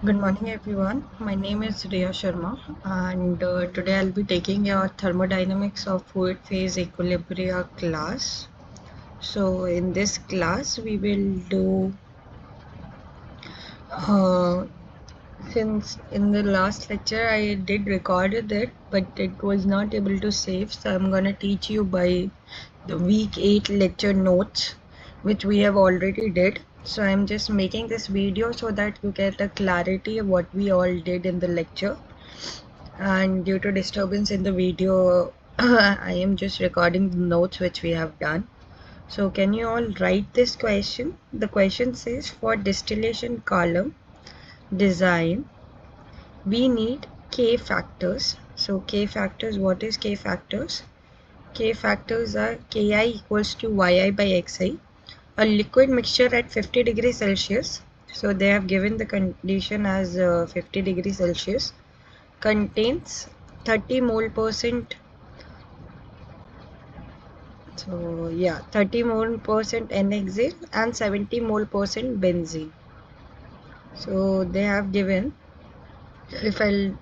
Good morning, everyone. My name is Riya Sharma, and today I'll be taking your thermodynamics of fluid phase equilibria class. So, in this class, we will do uh, since in the last lecture I did recorded it, but it was not able to save. So, I'm gonna teach you by the week 8 lecture notes, which we have already did. So I'm just making this video so that you get a clarity of what we all did in the lecture. And due to disturbance in the video, I am just recording the notes which we have done. So can you all write this question? The question says, for distillation column design, we need K factors. So K factors, what is K factors? K factors are Ki equals to Yi by Xi. A liquid mixture at 50 degrees Celsius. So they have given the condition as 50 degrees Celsius. Contains 30 mole percent. So yeah, 30 mole percent NHC and 70 mole percent benzene. So they have given, if I'll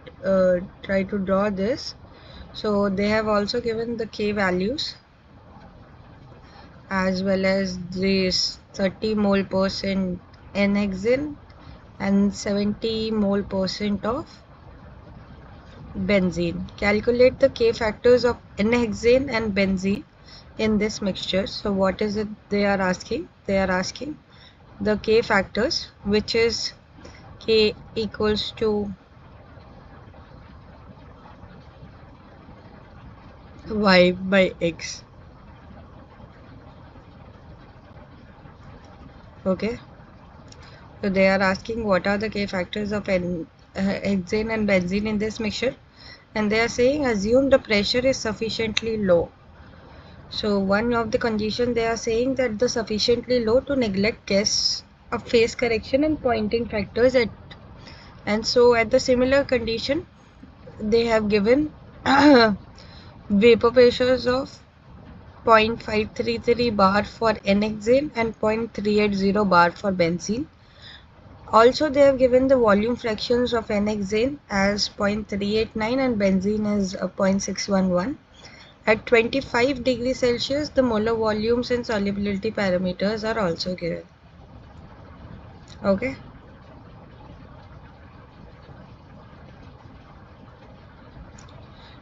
try to draw this, so they have also given the K values as well as this 30 mole percent NHC and 70 mole percent of benzene. Calculate the K factors of N-hexane and benzene in this mixture. So what is it they are asking? They are asking the K factors, which is K equals to Y by X. Okay. So they are asking what are the K factors of hexane and benzene in this mixture, and they are saying assume the pressure is sufficiently low. So one of the conditions they are saying that the sufficiently low to neglect gas of phase correction and pointing factors at, and so at the similar condition they have given vapor pressures of 0.533 bar for N-hexane and 0.380 bar for benzene. Also they have given the volume fractions of N-hexane as 0.389 and benzene as 0.611. At 25 degrees Celsius, the molar volumes and solubility parameters are also given. Okay.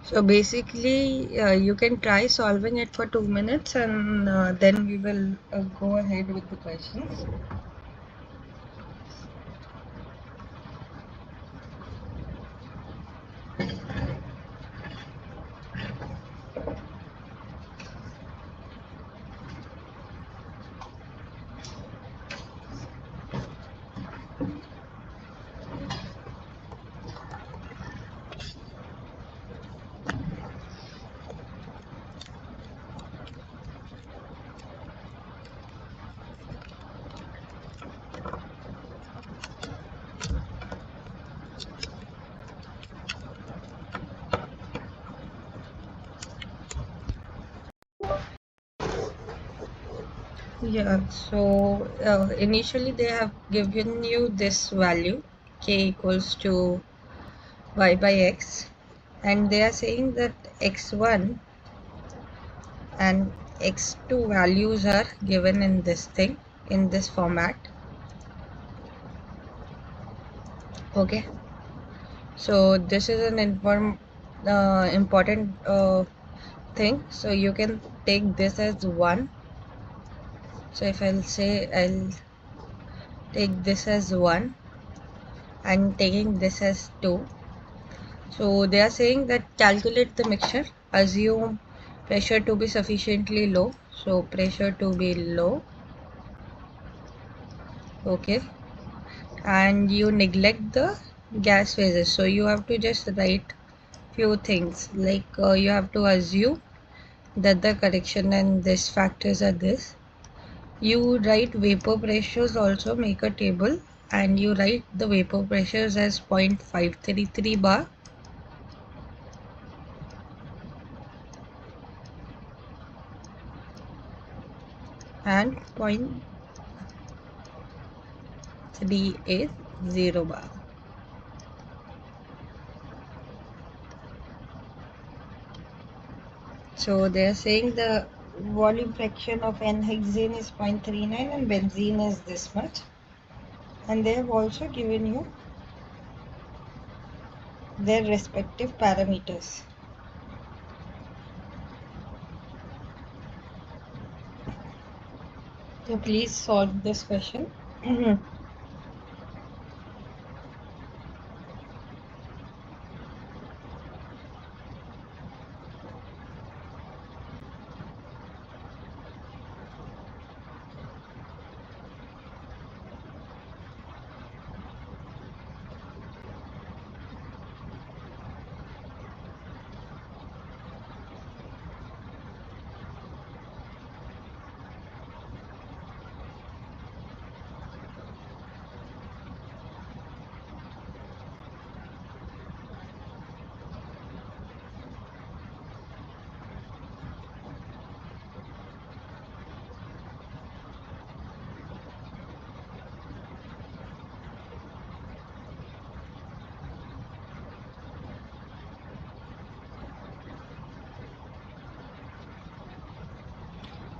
So basically, you can try solving it for 2 minutes and then we will go ahead with the questions. Yeah, so initially they have given you this value k equals to y by x, and they are saying that x1 and x2 values are given in this thing, in this format. Okay, so this is an important thing. So you can take this as 1. So if I'll say I'll take this as 1 and taking this as 2. So they are saying that calculate the mixture, assume pressure to be sufficiently low. So pressure to be low. Okay, and you neglect the gas phases. So you have to just write few things like you have to assume that the correction and this factors are this. You write vapor pressures, also make a table, and you write the vapor pressures as 0.533 bar and 0.380 bar. So they are saying the volume fraction of N-hexane is 0.39 and benzene is this much. And they have also given you their respective parameters. So please solve this question.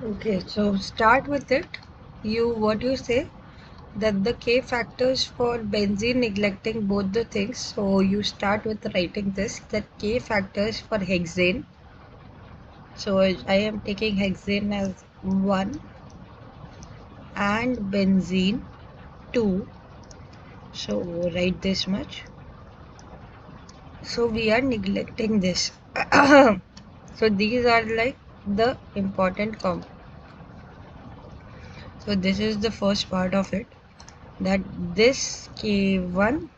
Okay, so start with it. What you say that the K factors for benzene neglecting both the things. So you start with writing this, that K factors for hexane. So I am taking hexane as 1 and benzene 2. So write this much. So we are neglecting this. So these are like the important So this is the first part of it, that this K1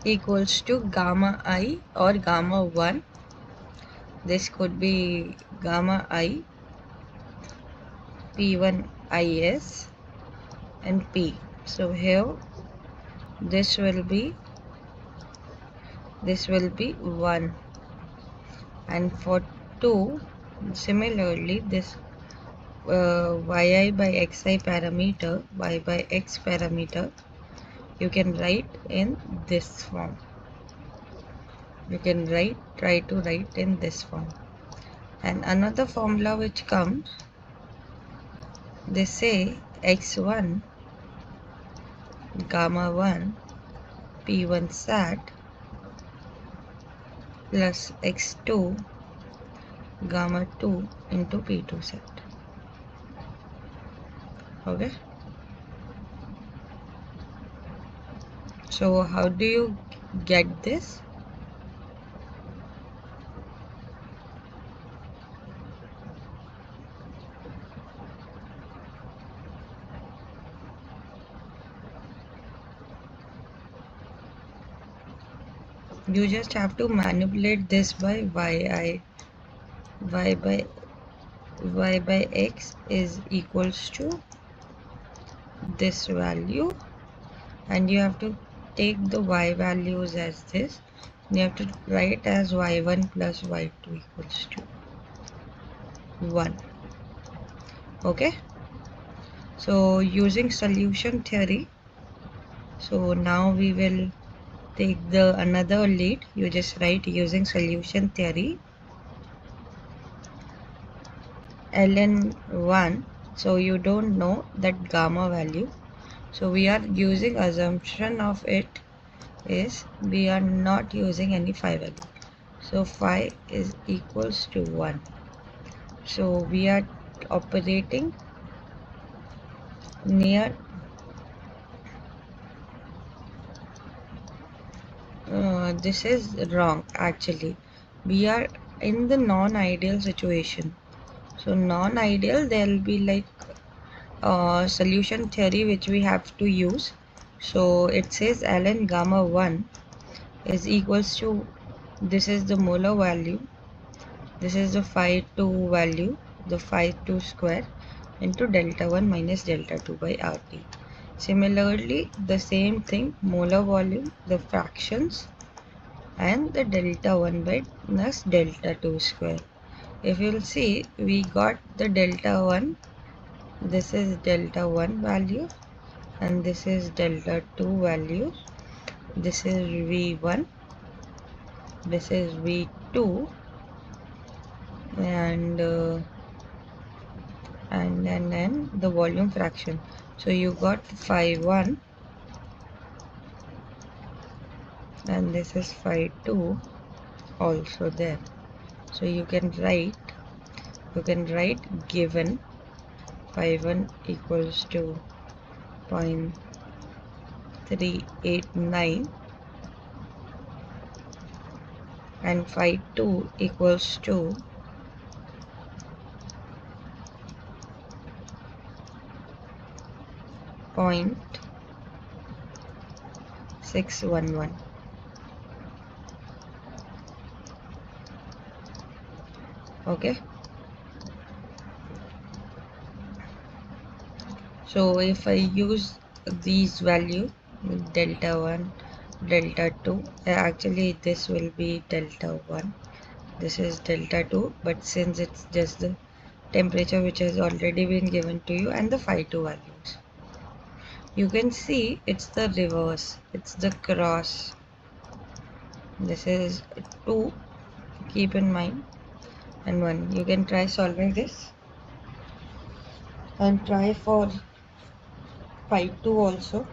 equals to gamma I or gamma 1. This could be gamma I, P1 IS and P. So here this will be 1, and for 2 similarly this yi by xi parameter, y by x parameter, you can write in this form. You can try to write in this form. And another formula which comes, they say x1 gamma 1 p1 sat plus x2 gamma 2 into p2 sat. Okay, so how do you get this? You just have to manipulate this by y by x is equals to this value, and you have to take the y values as this. You have to write as y1 plus y2 equals to 1. Okay, so using solution theory, so now we will take the another lead. You just write using solution theory ln1. So you don't know that gamma value, so we are using assumption of it is we are not using any phi value. So phi is equals to 1. So we are operating near this is wrong actually. We are in the non-ideal situation. So non-ideal, there will be like solution theory which we have to use. So it says ln gamma 1 is equals to, this is the molar value, this is the phi 2 value, the phi 2 square into delta 1 minus delta 2 by RT. Similarly, the same thing, molar volume, the fractions, and the delta 1 by minus delta 2 square. If you'll see, we got the delta 1, this is delta 1 value, and this is delta 2 value, this is V1, this is V2, and then the volume fraction. So you got phi1 and this is phi2 also there. So you can write given phi1 equals to 0.389 and phi2 equals to 0.611. Okay, so if I use these value, delta 1, delta 2, actually this will be delta 1, this is delta 2, but since it's just the temperature which has already been given to you and the phi2 values, you can see it's the reverse, it's the cross. This is 2, keep in mind, and 1. You can try solving this and try for phi2 also.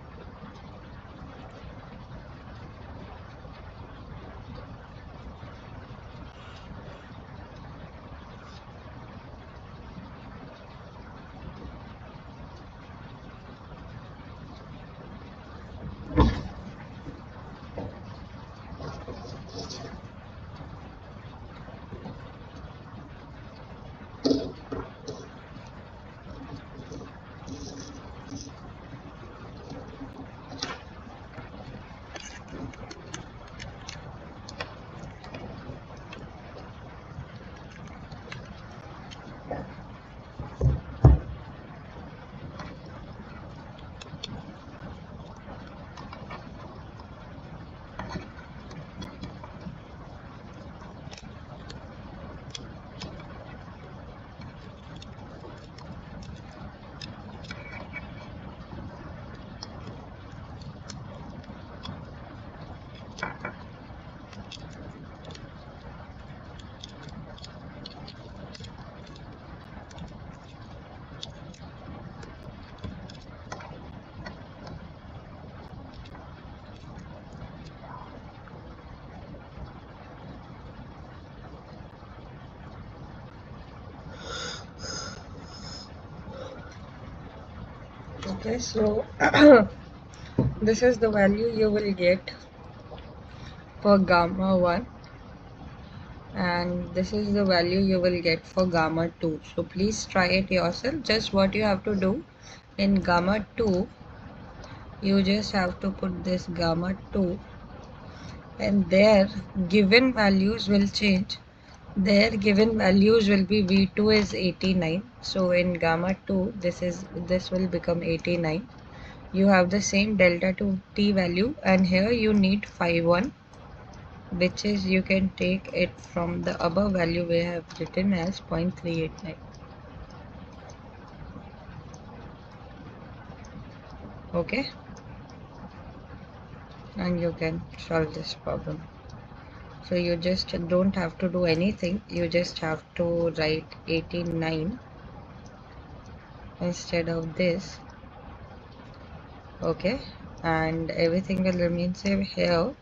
Okay, so this is the value you will get for gamma 1 and this is the value you will get for gamma 2. So please try it yourself. Just what you have to do in gamma 2, you just have to put this gamma 2 and their given values will change. Their given values will be V2 is 89. So in gamma 2 this will become 89. You have the same delta to T value and here you need phi 1, which is you can take it from the above value we have written as 0.389. Okay, and you can solve this problem. So you just don't have to do anything, you just have to write 89 instead of this. Okay, and everything will remain same. Here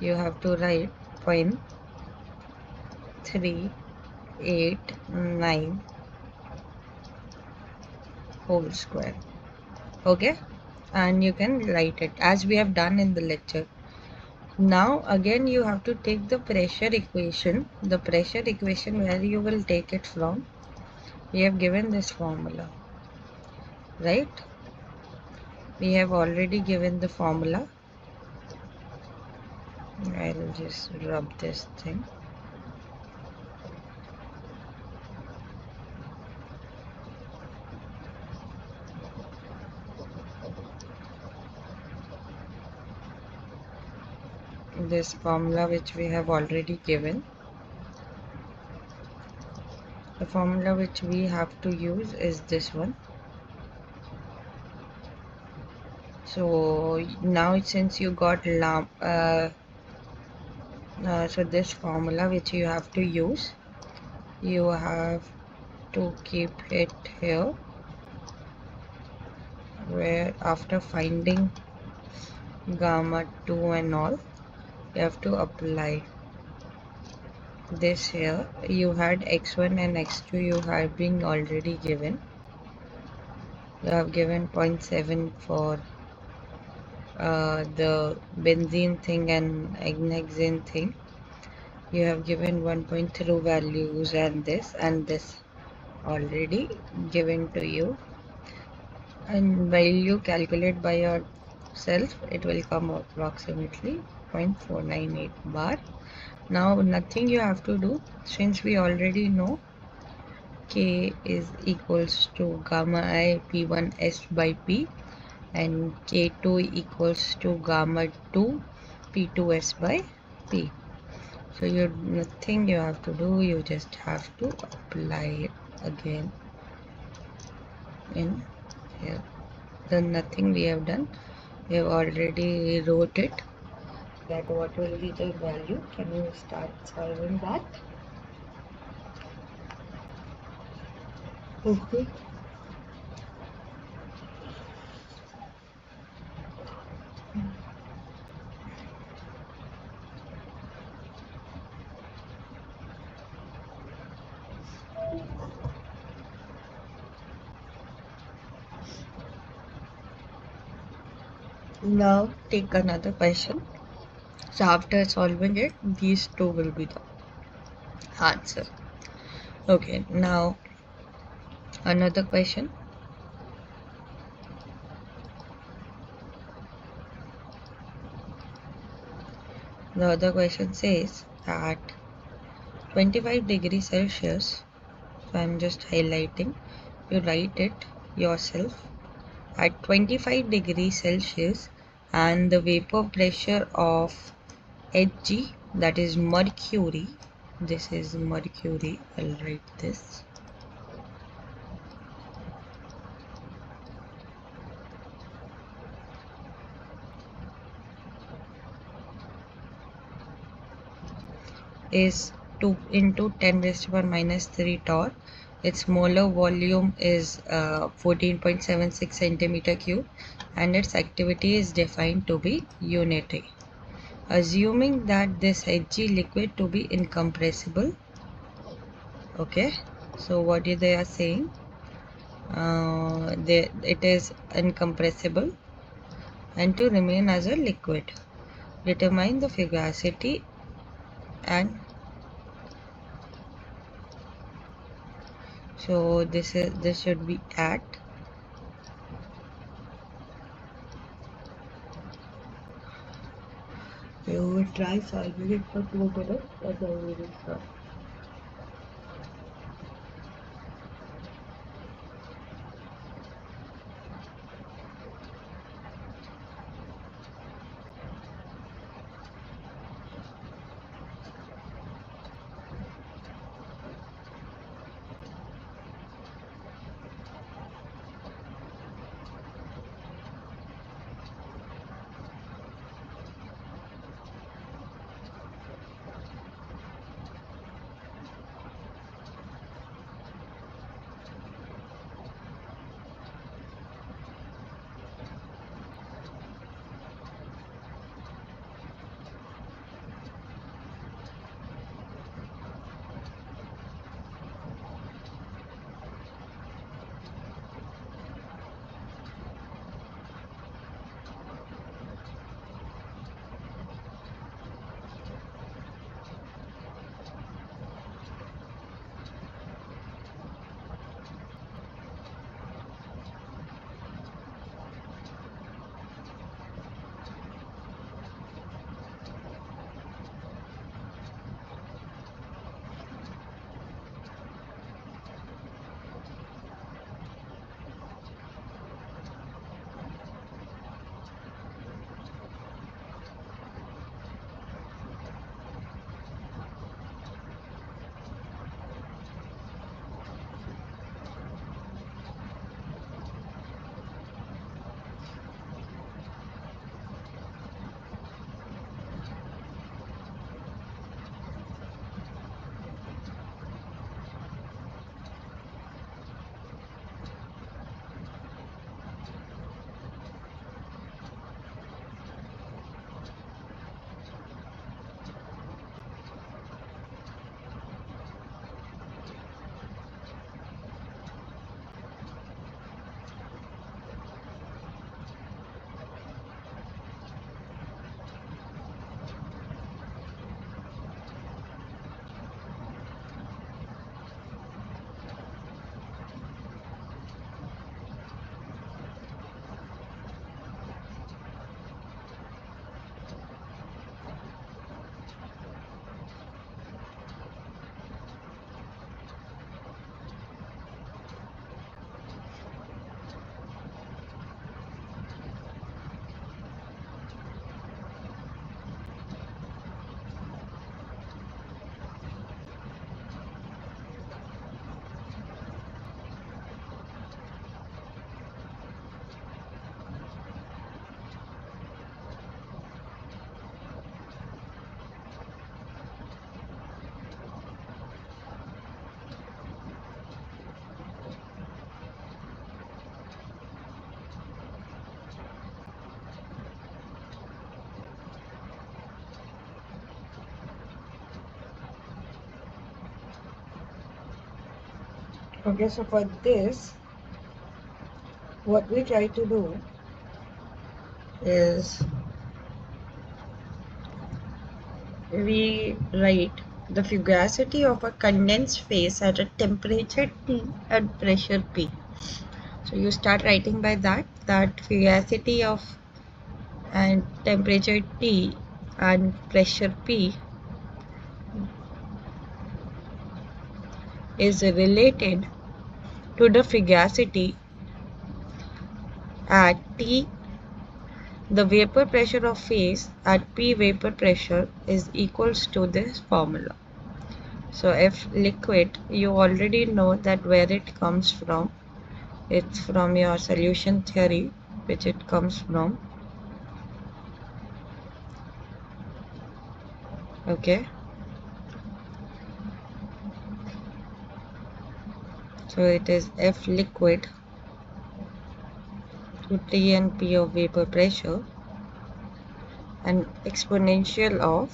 you have to write 0.389 whole square. Okay, and you can write it as we have done in the lecture. Now again you have to take the pressure equation, where you will take it from. We have given this formula, right? We have already given the formula. I'll just rub this thing. This formula which we have already given. The formula which we have to use is this one. So now since you got so this formula which you have to use, you have to keep it here, where after finding gamma 2 and all, you have to apply this here. You had x1 and x2, you have been already given. You have given 0.7 for the benzene thing and hexane thing. You have given 1.3 values and this already given to you, and while you calculate by yourself, it will come approximately 0.498 bar. Now nothing you have to do, since we already know K is equals to gamma I P1 S by P, and K2 equals to gamma 2 P2 S by P. So nothing you have to do, you just have to apply it again in here. Then nothing we have done, we have already wrote it, that what will be the value. Can you start solving that? Okay. Now take another question. So after solving it, these two will be the answer. Okay, now another question. The other question says at 25 degrees Celsius, so I'm just highlighting, you write it yourself, at 25 degrees Celsius, and the vapor pressure of Hg, that is mercury, this is mercury, I'll write this, is 2 into 10 raised to power minus 3 torr. Its molar volume is 14.76 centimeter cube, and its activity is defined to be unitary. Assuming that this Hg liquid to be incompressible, okay, so what they are saying, it is incompressible and to remain as a liquid. Determine the fugacity, and so this should be at we will try solving it for 2 minutes and then we will start. Okay, so for this, what we try to do is we write the fugacity of a condensed phase at a temperature T and pressure P. So you start writing by that fugacity of and temperature T and pressure P is related to the fugacity at T. The vapor pressure of phase at P vapor pressure is equals to this formula. So if liquid, you already know that where it comes from. It's from your solution theory, which it comes from. Okay. So it is F liquid to T and P of vapor pressure and exponential of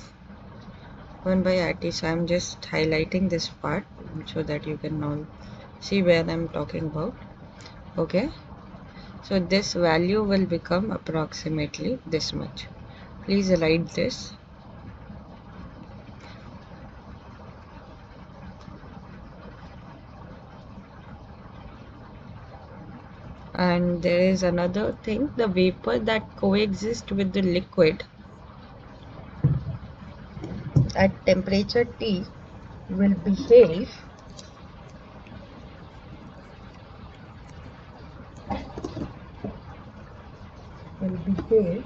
1 by RT. So I'm just highlighting this part so that you can now see where I'm talking about. Okay. So this value will become approximately this much. Please write this. And there is another thing, the vapor that coexists with the liquid at temperature T will behave will behave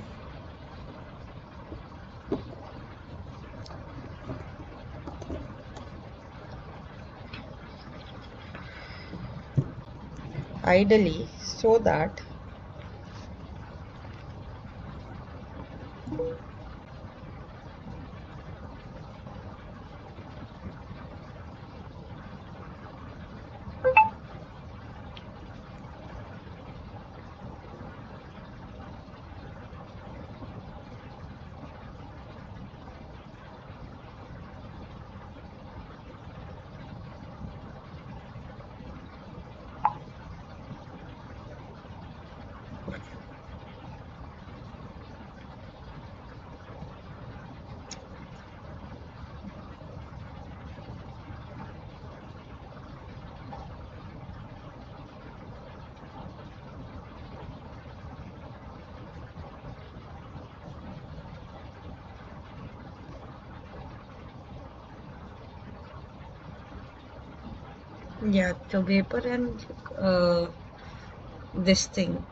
ideally so that yeah, the vapor and this thing,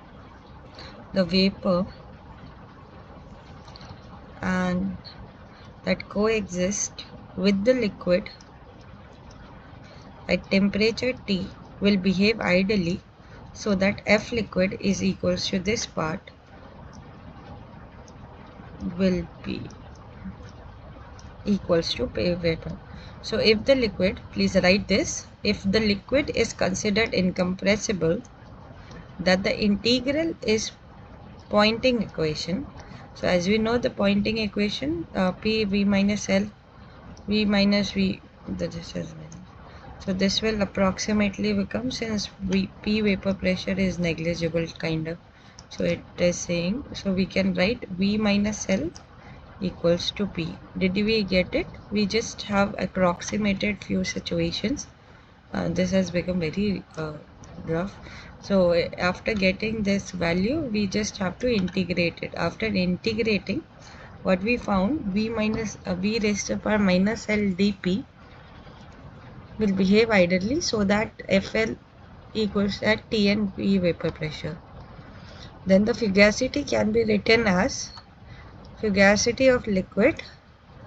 the vapor and that coexist with the liquid at temperature T will behave ideally so that F liquid is equals to this part will be equals to vapor. So if the liquid, please write this, if the liquid is considered incompressible, that the integral is Poynting equation. So as we know the Poynting equation, P V minus L V minus V, this is so this will approximately become, since P vapor pressure is negligible kind of, so it is saying, so we can write V minus L equals to P. Did we get it? We just have approximated few situations. This has become very rough. So after getting this value, we just have to integrate it. After integrating, what we found, V raised to power minus L dP will behave ideally so that Fl equals at T and P vapor pressure. Then the fugacity can be written as fugacity of liquid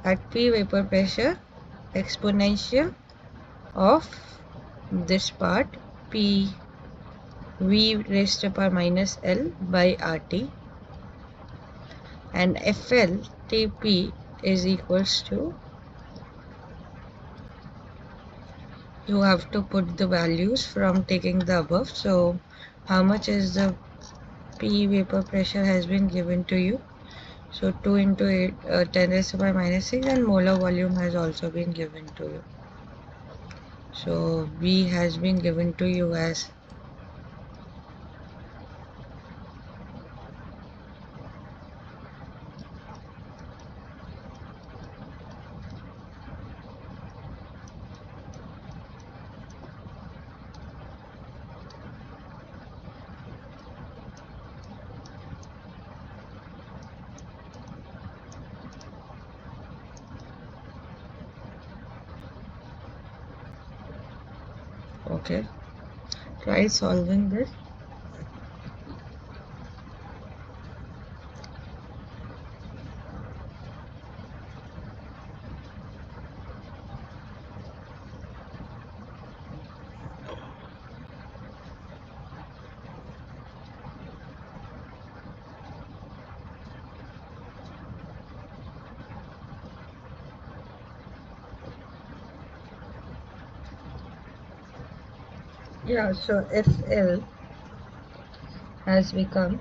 at P vapor pressure exponential of this part P V raised to power minus L by RT, and FL Tp is equals to, you have to put the values from taking the above. So how much is the P vapor pressure has been given to you. So 2 into 8, 10 raised to power minus 6, and molar volume has also been given to you. So V has been given to you as okay. Try solving this. Yeah, so FL has become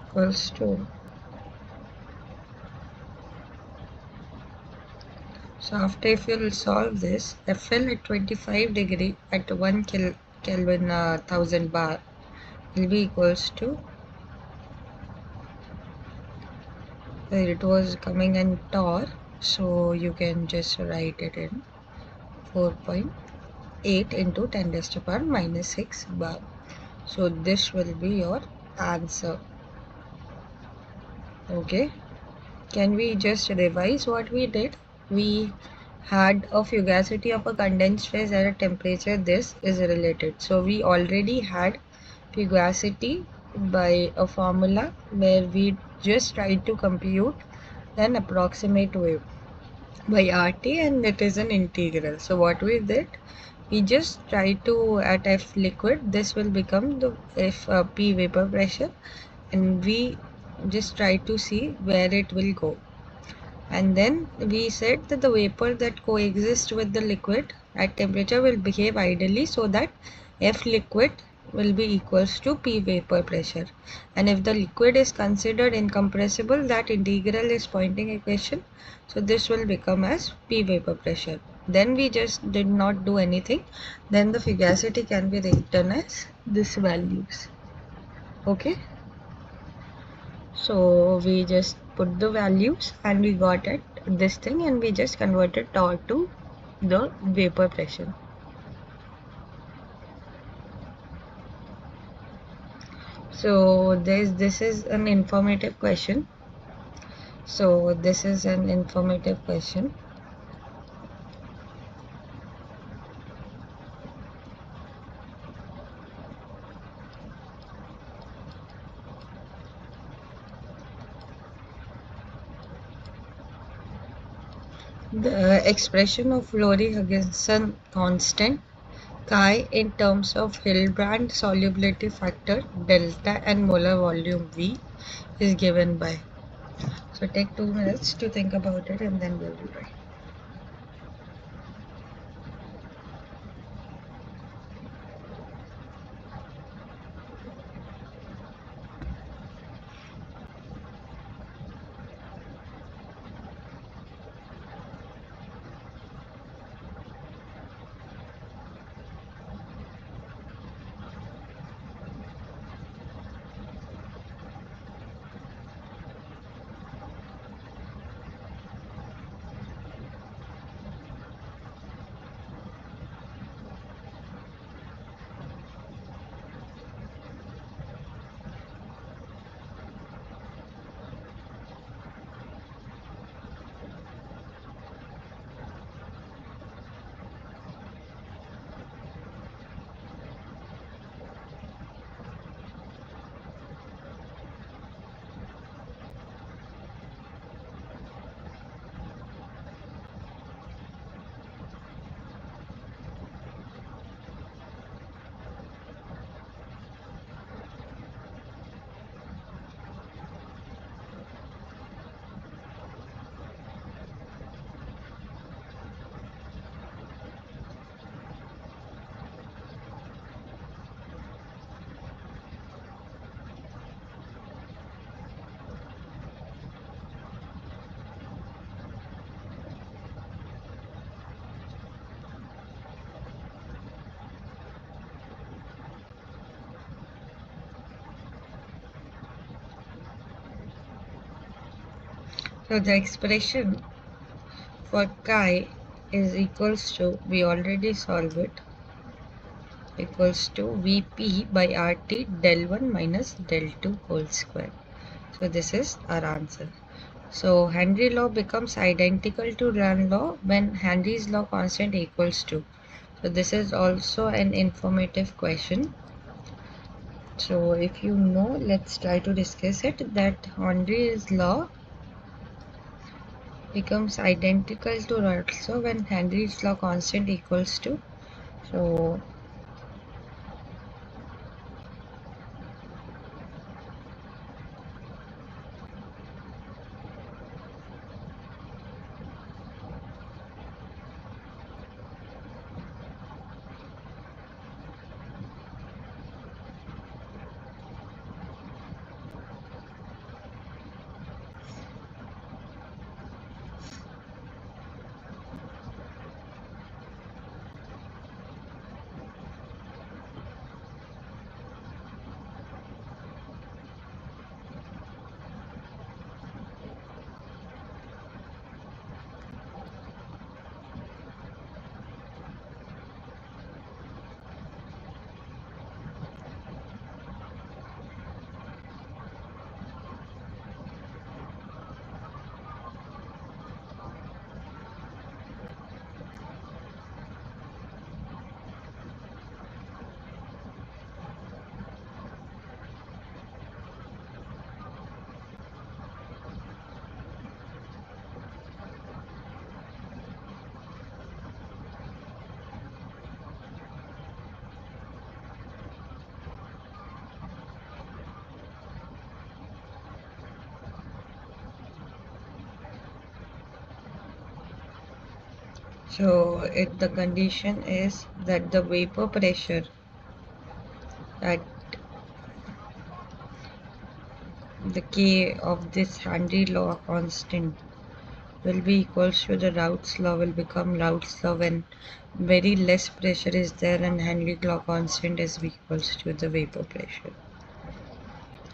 equals to. So after if you'll solve this, FL at 25 degree at 1 Kelvin 1000 bar will be equals to, it was coming in torr, so you can just write it in 4.8 into 10 raised to power minus 6 bar. So this will be your answer. Okay. Can we just revise what we did? We had a fugacity of a condensed phase at a temperature this is related. So we already had fugacity by a formula where we just tried to compute an approximate wave by RT, and it is an integral. So what we did, we just try to at F liquid, this will become the F P vapor pressure, and we just try to see where it will go. And then we said that the vapor that coexists with the liquid at temperature will behave ideally, so that F liquid will be equals to P vapor pressure. And if the liquid is considered incompressible, that integral is Poynting equation. So this will become as P vapor pressure. Then we just did not do anything. Then the fugacity can be written as this values. Okay. So we just put the values and we got it this thing, and we just converted torr to the vapor pressure. So this is an informative question. So this is an informative question. The expression of Fleury-Higginson constant chi in terms of Hildebrand solubility factor delta and molar volume V is given by. So take 2 minutes to think about it, and then we will write. So the expression for chi is equals to, we already solved it, equals to Vp by RT del 1 minus del 2 whole square. So this is our answer. So Henry law becomes identical to Rand law when Henry's law constant equals to. So this is also an informative question. So if you know, let's try to discuss it, that Henry's law becomes identical to Rand's law when Henry's law constant equals to. So the condition is that the vapor pressure at the K of this Henry law constant will be equals to the Raoult's law, will become Raoult's law when very less pressure is there and Henry law constant is equals to the vapor pressure.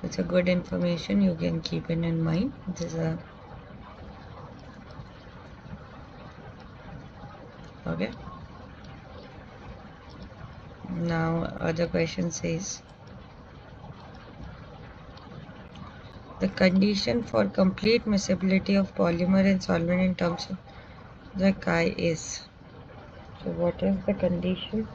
It's a good information, you can keep it in mind. This is a okay. Now other question says the condition for complete miscibility of polymer and solvent in terms of the chi is. So what is the condition?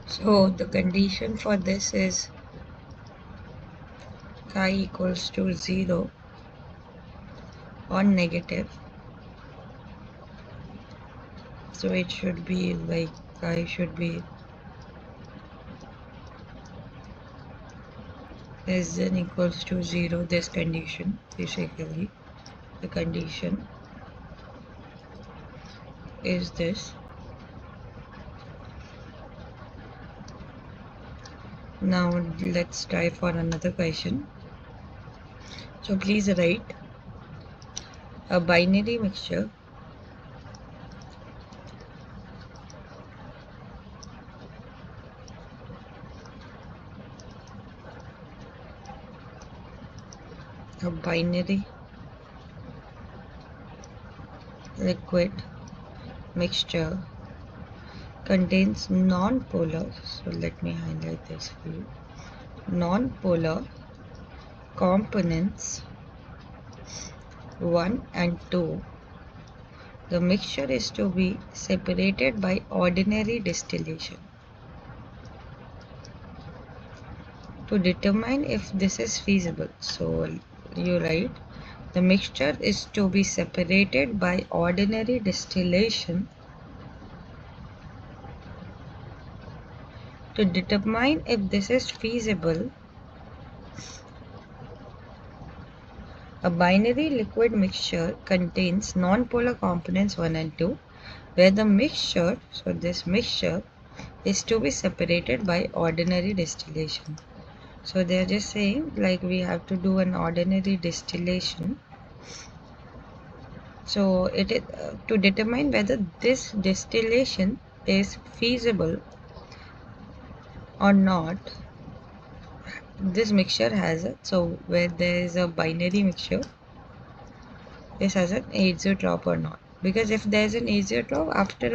So the condition for this is chi equals to 0 or negative. So it should be like chi should be less than equals to 0. This condition, basically the condition is this. Now let's try for another question. So please write a binary mixture liquid mixture contains non-polar, so let me highlight this for you, non-polar components 1 and 2, the mixture is to be separated by ordinary distillation. To determine if this is feasible, so you write the mixture is to be separated by ordinary distillation. To determine if this is feasible, a binary liquid mixture contains nonpolar components 1 and 2, where the mixture, so this mixture, is to be separated by ordinary distillation. So they are just saying like we have to do an ordinary distillation. So it is to determine whether this distillation is feasible or not. This mixture has it. So where there is a binary mixture, this has an azeotrope or not. Because if there is an azeotrope after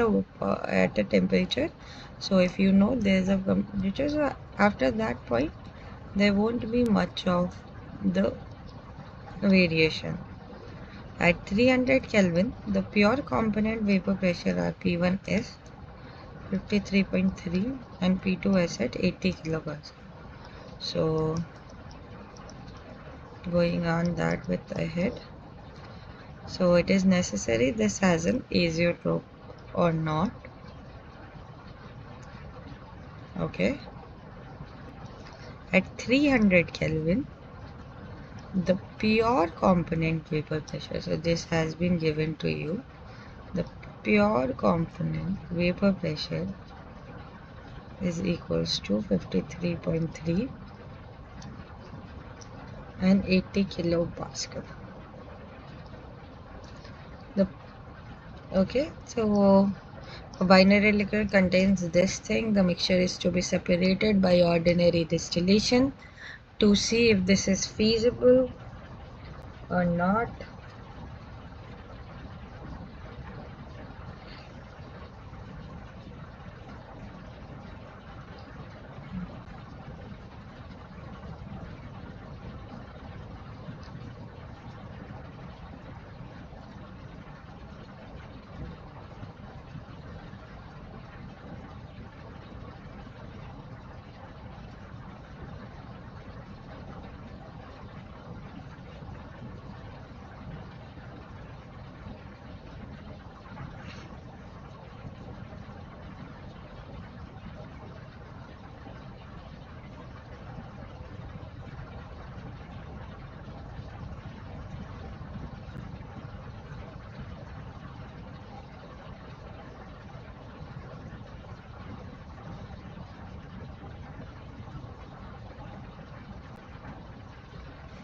at a temperature, so if you know there is a temperature, so after that point there won't be much of the variation. At 300 Kelvin, the pure component vapor pressure are P1 is 53.3 and P2 is at 80 kilopascal. So going on that with ahead. So it is necessary this has an azeotrope or not. Okay. At 300 Kelvin, the pure component vapor pressure, so this has been given to you, the pure component vapor pressure is equals to 53.3 and 80 kilopascal. Okay, so a binary liquid contains this thing. The mixture is to be separated by ordinary distillation. To see if this is feasible or not,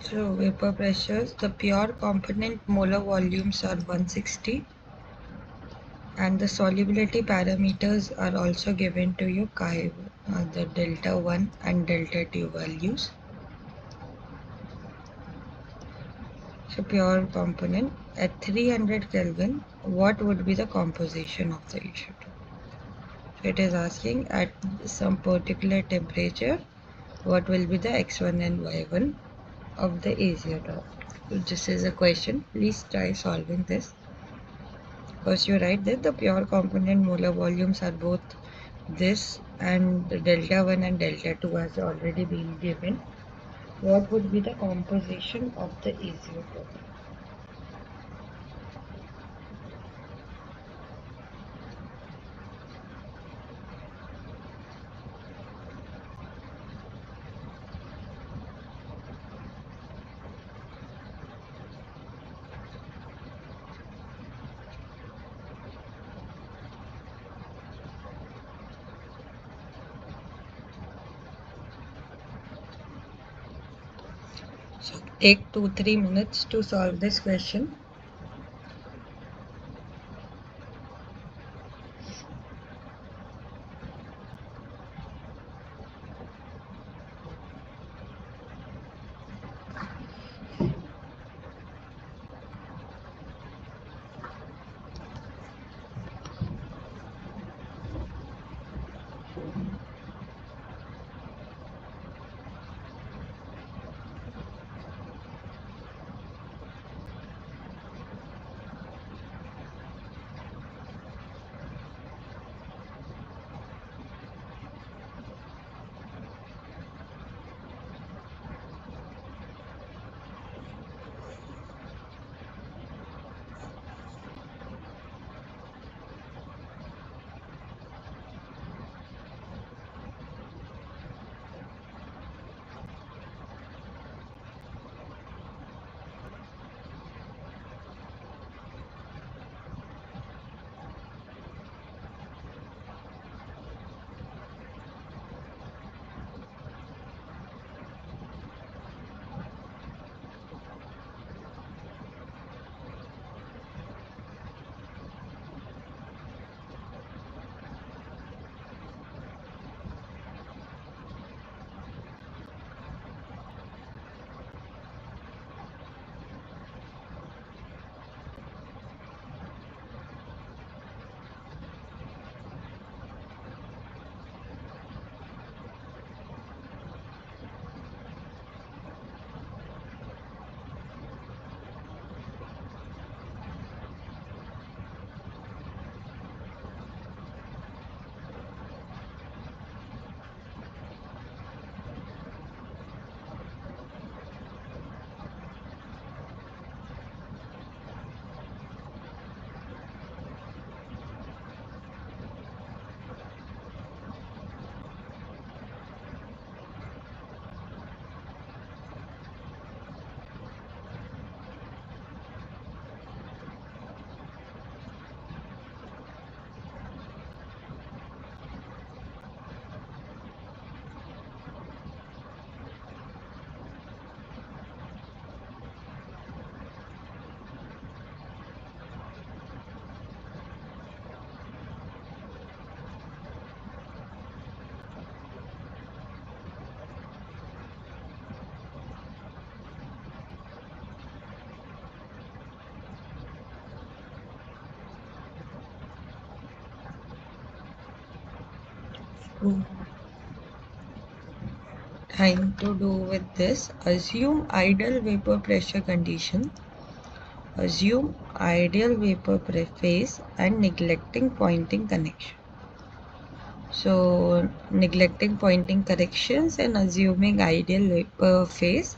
so vapor pressures, the pure component molar volumes are 160 and the solubility parameters are also given to you, the delta 1 and delta 2 values. So pure component at 300 Kelvin, what would be the composition of the azeotrope? So it is asking at some particular temperature, what will be the x1 and y1 of the azeotrope? So this is a question. Please try solving this. First you write that the pure component molar volumes are both this and the delta 1 and delta 2 has already been given. What would be the composition of the azeotrope? So take 2-3 minutes to solve this question. trying to do with this, assume ideal vapor pressure condition, assume ideal vapor phase and neglecting pointing connection. So neglecting pointing corrections and assuming ideal vapor phase.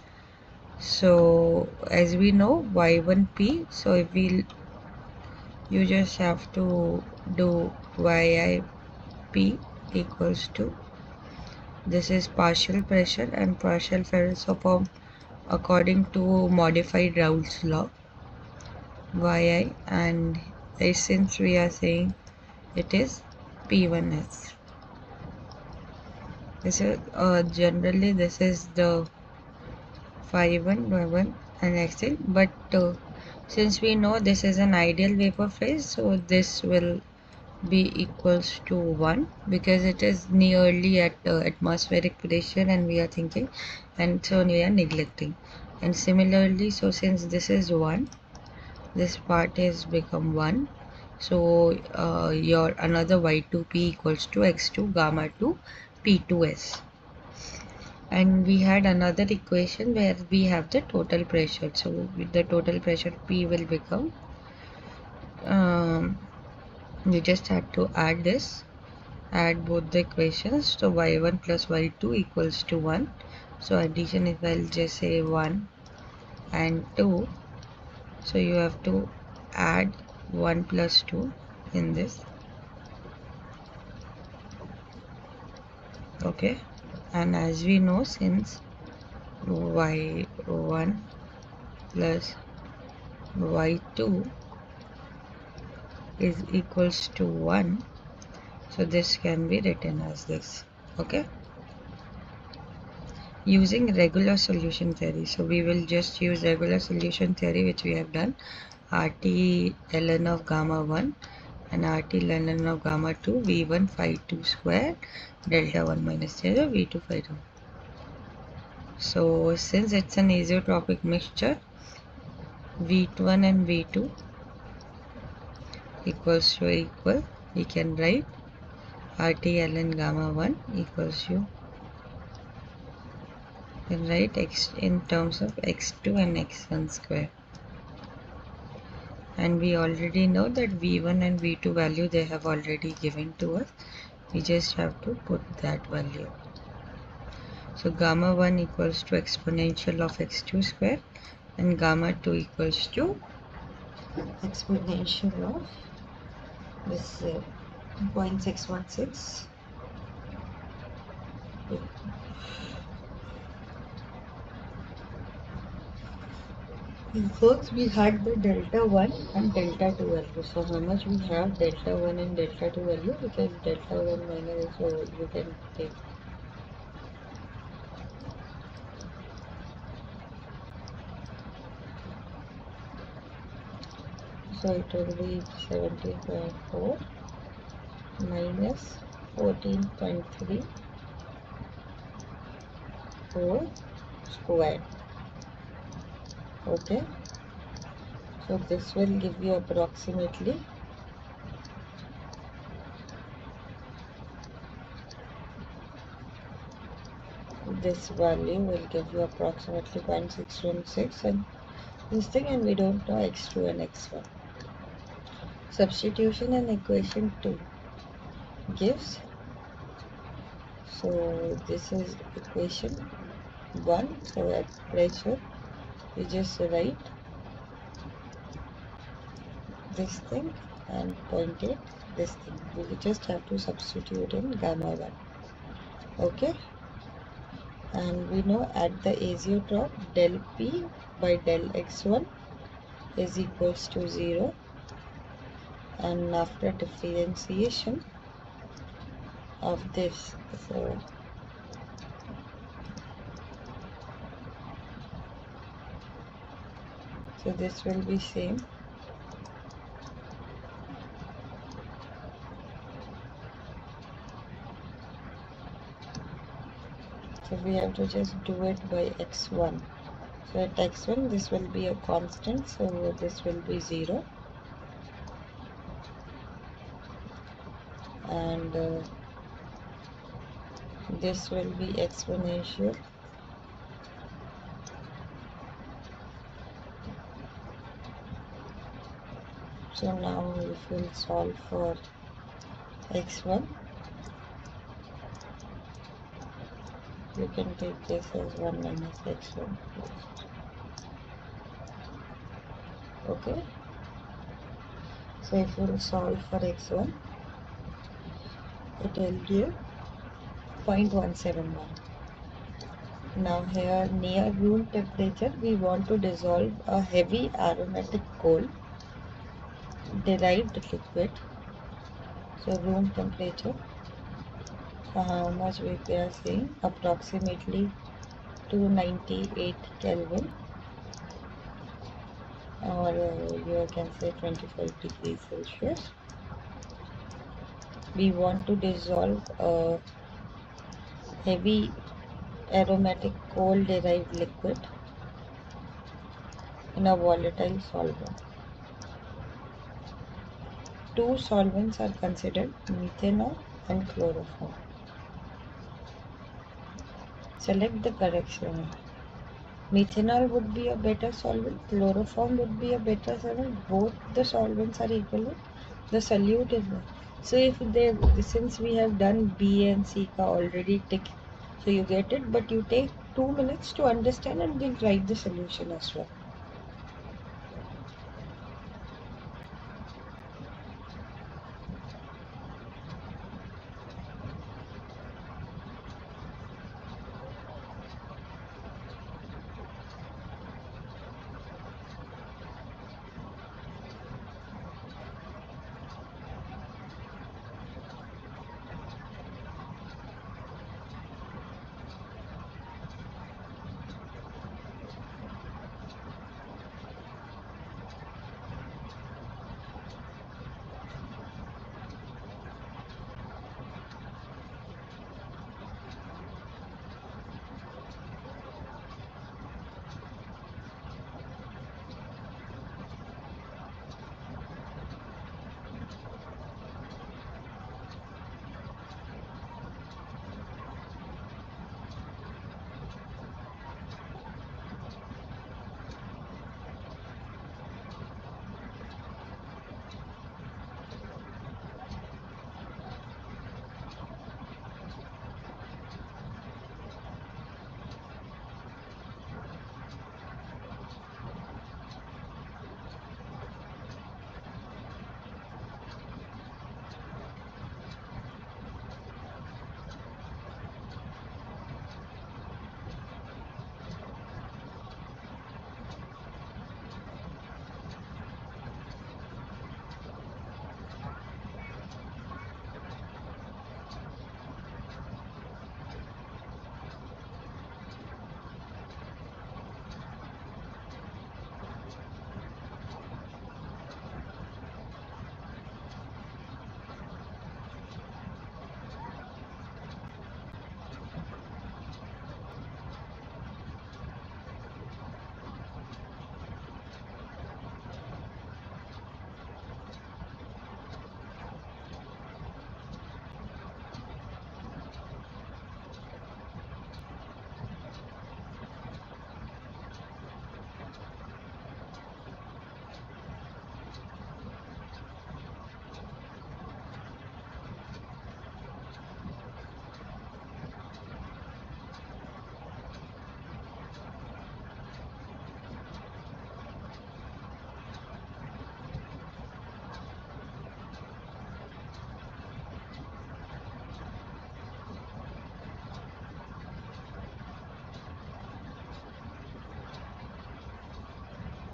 So as we know y1p, so if you just have to do yip equals to, this is partial pressure and partial pressure form according to modified Raoult's law, yi, and since we are saying it is p1s. This is generally this is the phi1, y1 and xl, but since we know this is an ideal vapor phase, so this will be equals to 1 because it is nearly at atmospheric pressure and we are thinking, and so we are neglecting. And similarly, so since this is 1, this part is become 1, so your another y2p equals to x2 gamma 2 p2s. And we had another equation where we have the total pressure, so with the total pressure p will become you just have to add this, add both the equations, so y1 plus y2 equals to 1. So addition is, I'll just say 1 and 2, so you have to add 1 plus 2 in this, okay. And as we know, since y1 plus y2 is equals to 1, so this can be written as this, okay, using regular solution theory. So we will just use regular solution theory, which we have done, RT ln of gamma 1 and RT ln of gamma 2 V1 phi 2 square delta 1 minus 0 V2 phi 2. So since it's an azeotropic mixture, V1 and V2 equals to equal, we can write RT ln gamma 1 equals to, can write x in terms of x2 and x1 square. And we already know that V1 and V2 value they have already given to us, we just have to put that value. So gamma 1 equals to exponential of x2 square and gamma 2 equals to exponential of this 0.616. First we had the delta 1 and delta 2 value. So how much we have delta 1 and delta 2 value, because delta 1 minus, so you can take, so it will be 17.4 minus 14.3 whole square, okay. So this will give you approximately this value will give you approximately 0.616 and this thing, and we don't know x2 and x1. Substitution in equation 2 gives, so this is equation 1, so at pressure we just write this thing and 0.8 this thing, we just have to substitute in gamma 1, okay. And we know at the azeotrope del P by del x1 is equals to 0, and after differentiation of this, so this will be same, so we have to just do it by x1. So at x1 this will be a constant, so this will be 0, and This will be exponential. So now if we'll solve for x1, you can take this as 1 minus x1. Okay. So if we'll solve for x1, it will give 0.171. Now here near room temperature, we want to dissolve a heavy aromatic coal derived liquid. So room temperature, how much we are saying, approximately 298 Kelvin, or you can say 25 degrees Celsius. We want to dissolve a heavy aromatic coal derived liquid in a volatile solvent. Two solvents are considered, methanol and chloroform. Select the correct solvent. Methanol would be a better solvent, chloroform would be a better solvent. Both the solvents are equivalent. The solute is one. So if they, since we have done B and C ka already tick, so you get it, but you take 2 minutes to understand and then write the solution as well.